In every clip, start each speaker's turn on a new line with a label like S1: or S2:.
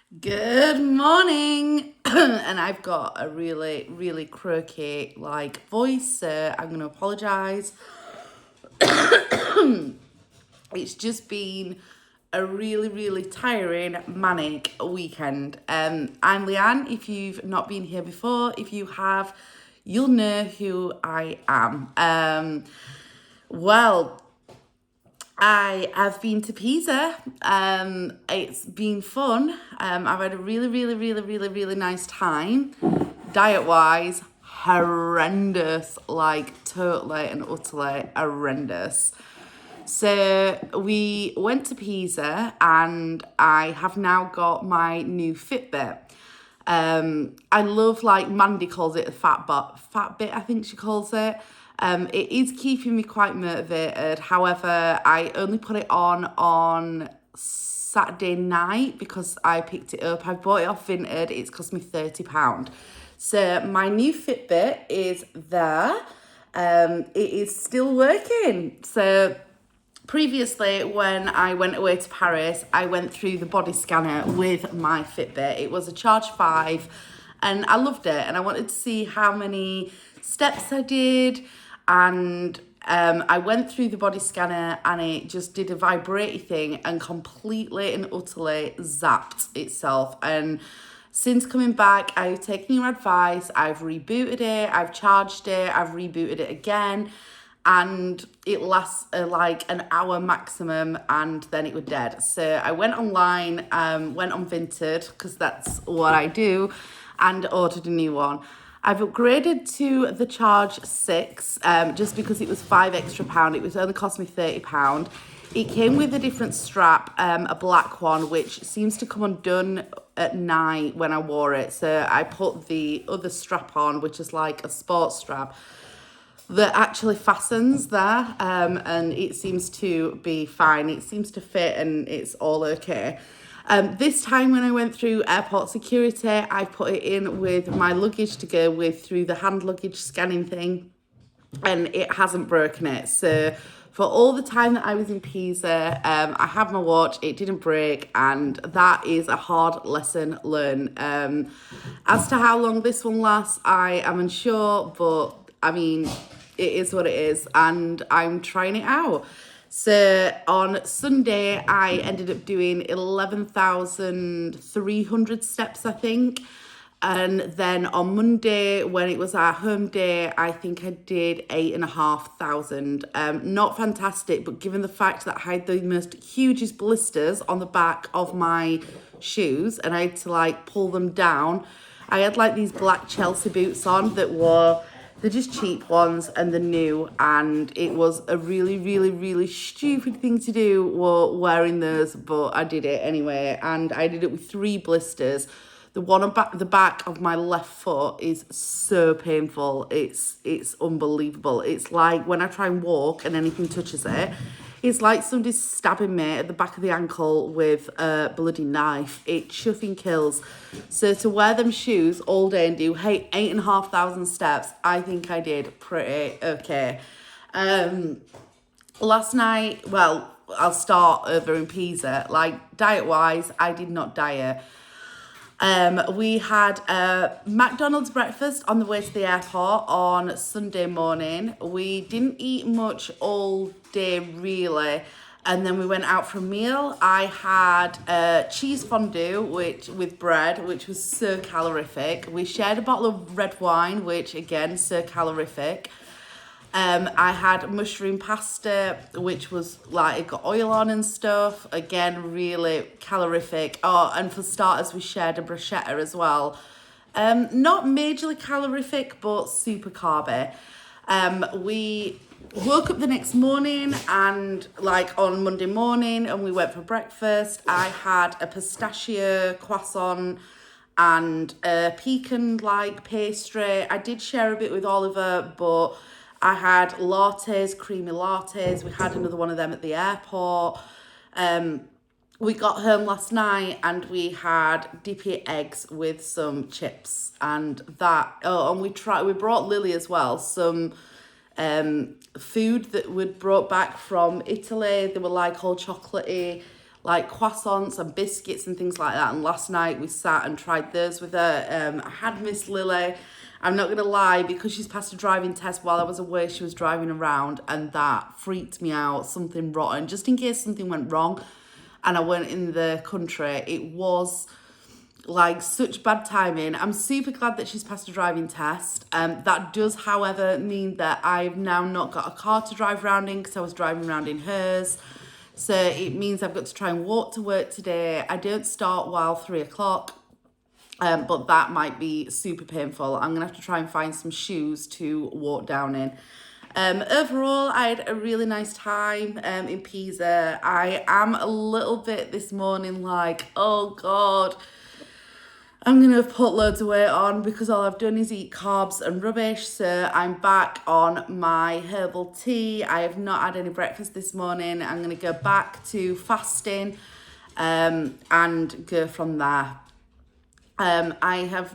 S1: Good morning. And I've got a really, really croaky voice, so I'm going to apologise. It's just been a really, really tiring, manic weekend. I'm Leanne. If you've not been here before, if you have, you'll know who I am. Well, I have been to Pisa. It's been fun. I've had a really, really, really, really, really nice time. Diet wise, horrendous, totally and utterly horrendous. So we went to Pisa and I have now got my new Fitbit. I love, Mandy calls it a fat bit, I think she calls it. It is keeping me quite motivated. However, I only put it on Saturday night because I picked it up. I bought it off Vinted. It's cost me £30. So my new Fitbit is there. It is still working. So previously, when I went away to Paris, I went through the body scanner with my Fitbit. It was a Charge 5 and I loved it. And I wanted to see how many steps I did. And I went through the body scanner and it just did a vibrating thing and completely and utterly zapped itself. And since coming back, I've taken your advice, I've rebooted it, I've charged it, I've rebooted it again, and it lasts an hour maximum and then it was dead. So I went online, went on Vinted, because that's what I do, and ordered a new one. I've upgraded to the Charge 6 just because it was £5 extra. It was only cost me £30. It came with a different strap, a black one, which seems to come undone at night when I wore it. So I put the other strap on, which is like a sports strap that actually fastens there, and it seems to be fine. It seems to fit and it's all okay. This time when I went through airport security, I put it in with my luggage to go with through the hand luggage scanning thing, and it hasn't broken it. So for all the time that I was in Pisa, I had my watch, it didn't break, and that is a hard lesson learned. As to how long this one lasts, I am unsure, but I mean, it is what it is, and I'm trying it out. So on Sunday, I ended up doing 11,300 steps, I think. And then on Monday, when it was our home day, I think I did 8,500. Not fantastic, but given the fact that I had the most hugest blisters on the back of my shoes and I had to pull them down, I had these black Chelsea boots on that were, they're just cheap ones and they're new, and it was a really, really, really stupid thing to do wearing those, but I did it anyway, and I did it with 3 blisters. The one on the back of my left foot is so painful. It's unbelievable. It's like when I try and walk and anything touches it, it's like somebody's stabbing me at the back of the ankle with a bloody knife. It chuffing kills. So to wear them shoes all day and do 8,500 steps, I think I did pretty okay. Last night, well, I'll start over in Pisa. Diet-wise, I did not diet. We had a McDonald's breakfast on the way to the airport on Sunday morning. We didn't eat much all day, really. And then we went out for a meal. I had cheese fondue with bread, which was so calorific. We shared a bottle of red wine, which again, so calorific. I had mushroom pasta, which was it got oil on and stuff. Again, really calorific. Oh, and for starters, we shared a bruschetta as well. Not majorly calorific, but super carby. We woke up the next morning and on Monday morning, and we went for breakfast. I had a pistachio croissant and a pecan pastry. I did share a bit with Oliver, but I had lattes, creamy lattes. We had another one of them at the airport. We got home last night and we had dippy eggs with some chips, and that. Oh, and we brought Lily as well some food that we'd brought back from Italy. They were all chocolatey, like croissants and biscuits and things like that. And last night we sat and tried those with her. I had Miss Lily. I'm not going to lie, because she's passed a driving test while I was away, she was driving around and that freaked me out, something rotten, just in case something went wrong and I weren't in the country. It was like such bad timing. I'm super glad that she's passed a driving test. That does, however, mean that I've now not got a car to drive around in because I was driving around in hers. So it means I've got to try and walk to work today. I don't start while 3 o'clock. But that might be super painful. I'm going to have to try and find some shoes to walk down in. Overall, I had a really nice time in Pisa. I am a little bit this morning like, oh God, I'm going to have put loads of weight on because all I've done is eat carbs and rubbish. So I'm back on my herbal tea. I have not had any breakfast this morning. I'm going to go back to fasting and go from there. I have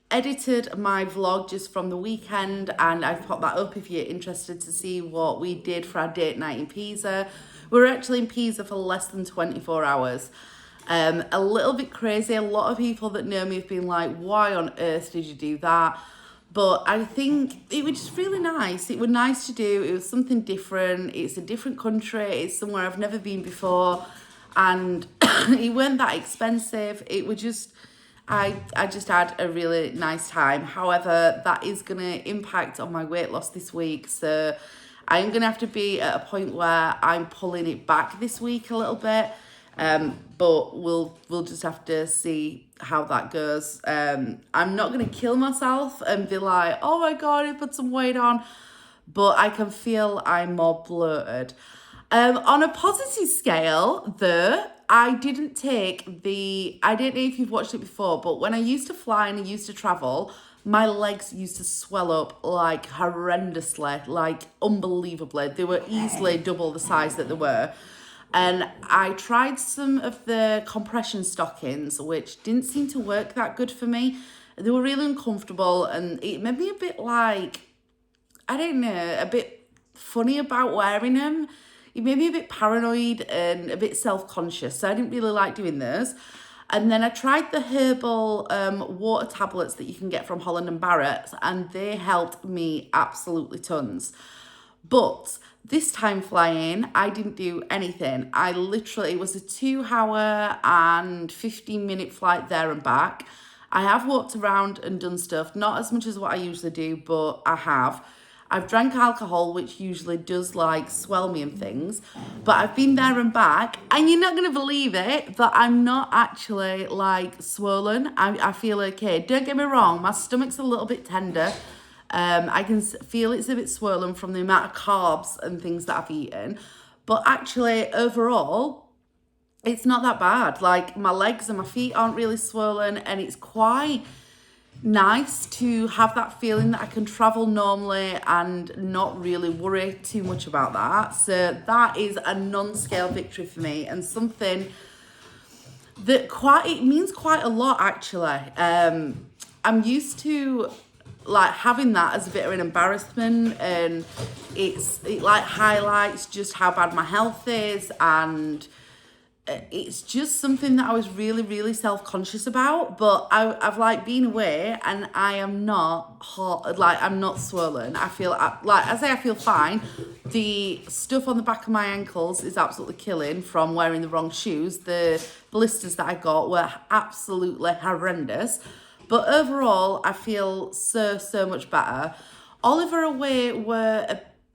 S1: edited my vlog just from the weekend and I've put that up if you're interested to see what we did for our date night in Pisa. We were actually in Pisa for less than 24 hours. A little bit crazy. A lot of people that know me have been like, why on earth did you do that? But I think it was just really nice. It was nice to do. It was something different. It's a different country. It's somewhere I've never been before. And it weren't that expensive. It was just... I just had a really nice time. However, that is going to impact on my weight loss this week. So I'm going to have to be at a point where I'm pulling it back this week a little bit. But we'll just have to see how that goes. I'm not going to kill myself and be like, oh my God, I put some weight on. But I can feel I'm more bloated. On a positive scale, though, I didn't take I don't know if you've watched it before, but when I used to fly and I used to travel, my legs used to swell up like horrendously, like unbelievably. They were easily double the size that they were. And I tried some of the compression stockings, which didn't seem to work that good for me. They were really uncomfortable and it made me a bit like, I don't know, a bit funny about wearing them. It made me a bit paranoid and a bit self-conscious, so I didn't really like doing those. And then I tried the herbal water tablets that you can get from Holland & Barrett, and they helped me absolutely tons. But this time flying, I didn't do anything. It was a 2-hour and 15-minute flight there and back. I have walked around and done stuff, not as much as what I usually do, but I have. I've drank alcohol, which usually does like swell me and things, but I've been there and back, and you're not going to believe it, but I'm not actually like swollen. I feel okay. Don't get me wrong, my stomach's a little bit tender. I can feel it's a bit swollen from the amount of carbs and things that I've eaten, but actually overall, it's not that bad. Like my legs and my feet aren't really swollen, and it's quite nice to have that feeling that I can travel normally and not really worry too much about that. So that is a non-scale victory for me, and something that it means quite a lot actually. I'm used to like having that as a bit of an embarrassment, and it like highlights just how bad my health is, and it's just something that I was really, really self-conscious about. But I've like been away and I am not hot, like I'm not swollen. I feel like, I feel fine. The stuff on the back of my ankles is absolutely killing from wearing the wrong shoes. The blisters that I got were absolutely horrendous. But overall, I feel so much better. Oliver away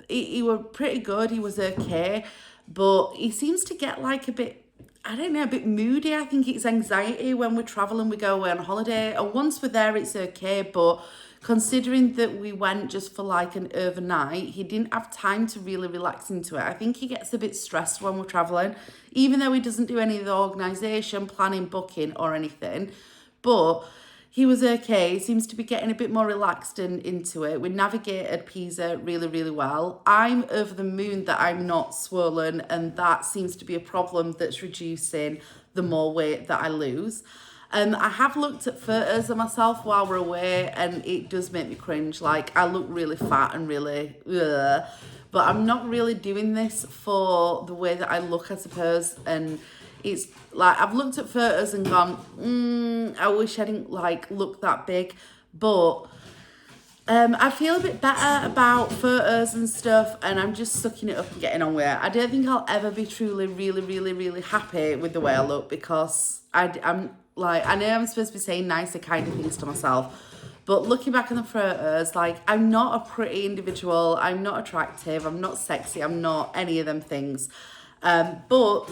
S1: he were pretty good. He was okay. But he seems to get like a bit, I don't know, a bit moody. I think it's anxiety when we travel and we go away on holiday. And once we're there, it's okay. But considering that we went just for like an overnight, he didn't have time to really relax into it. I think he gets a bit stressed when we're traveling, even though he doesn't do any of the organisation, planning, booking or anything. But he was okay. He seems to be getting a bit more relaxed and into it. We navigated Pisa really, really well. I'm over the moon that I'm not swollen, and that seems to be a problem that's reducing the more weight that I lose. I have looked at photos of myself while we're away, and it does make me cringe. Like, I look really fat and really, but I'm not really doing this for the way that I look, I suppose. And It's like, I've looked at photos and gone, I wish I didn't like look that big, but I feel a bit better about photos and stuff, and I'm just sucking it up and getting on with it. I don't think I'll ever be truly, really, really, really happy with the way I look, because I'm like, I know I'm supposed to be saying nicer kind of things to myself, but looking back on the photos, like, I'm not a pretty individual, I'm not attractive, I'm not sexy, I'm not any of them things. But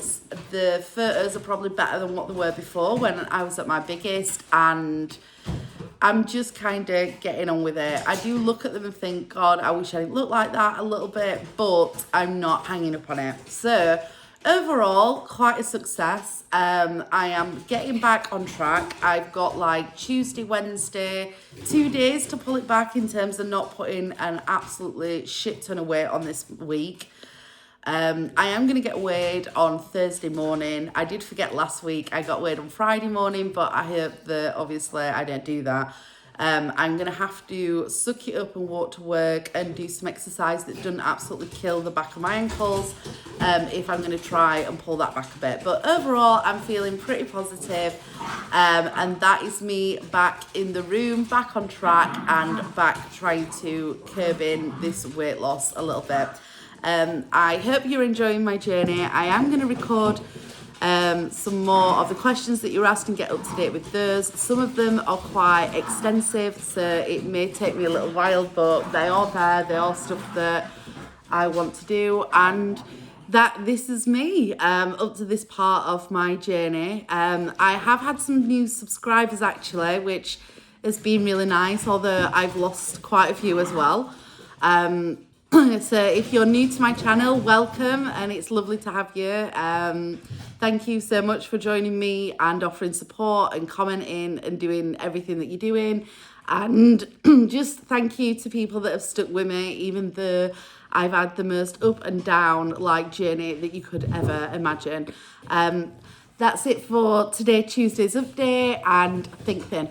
S1: the photos are probably better than what they were before when I was at my biggest, and I'm just kind of getting on with it. I do look at them and think, God, I wish I didn't look like that a little bit, but I'm not hanging up on it. So overall, quite a success. I am getting back on track. I've got like Tuesday, Wednesday, 2 days to pull it back in terms of not putting an absolutely shit ton of weight on this week. I am going to get weighed on Thursday morning. I did forget last week. I got weighed on Friday morning, but I hope that obviously I don't do that. I'm going to have to suck it up and walk to work and do some exercise that doesn't absolutely kill the back of my ankles, if I'm going to try and pull that back a bit. But overall, I'm feeling pretty positive, and that is me back in the room, back on track, and back trying to curb in this weight loss a little bit. I hope you're enjoying my journey. I am going to record some more of the questions that you're asked and get up to date with those. Some of them are quite extensive, so it may take me a little while, but they are there. They are stuff that I want to do, and that this is me up to this part of my journey. I have had some new subscribers actually, which has been really nice, although I've lost quite a few as well. So if you're new to my channel, welcome, and it's lovely to have you. Thank you so much for joining me and offering support and commenting and doing everything that you're doing. And just thank you to people that have stuck with me, even though I've had the most up and down like journey that you could ever imagine. That's it for today, Tuesday's update, and think thin.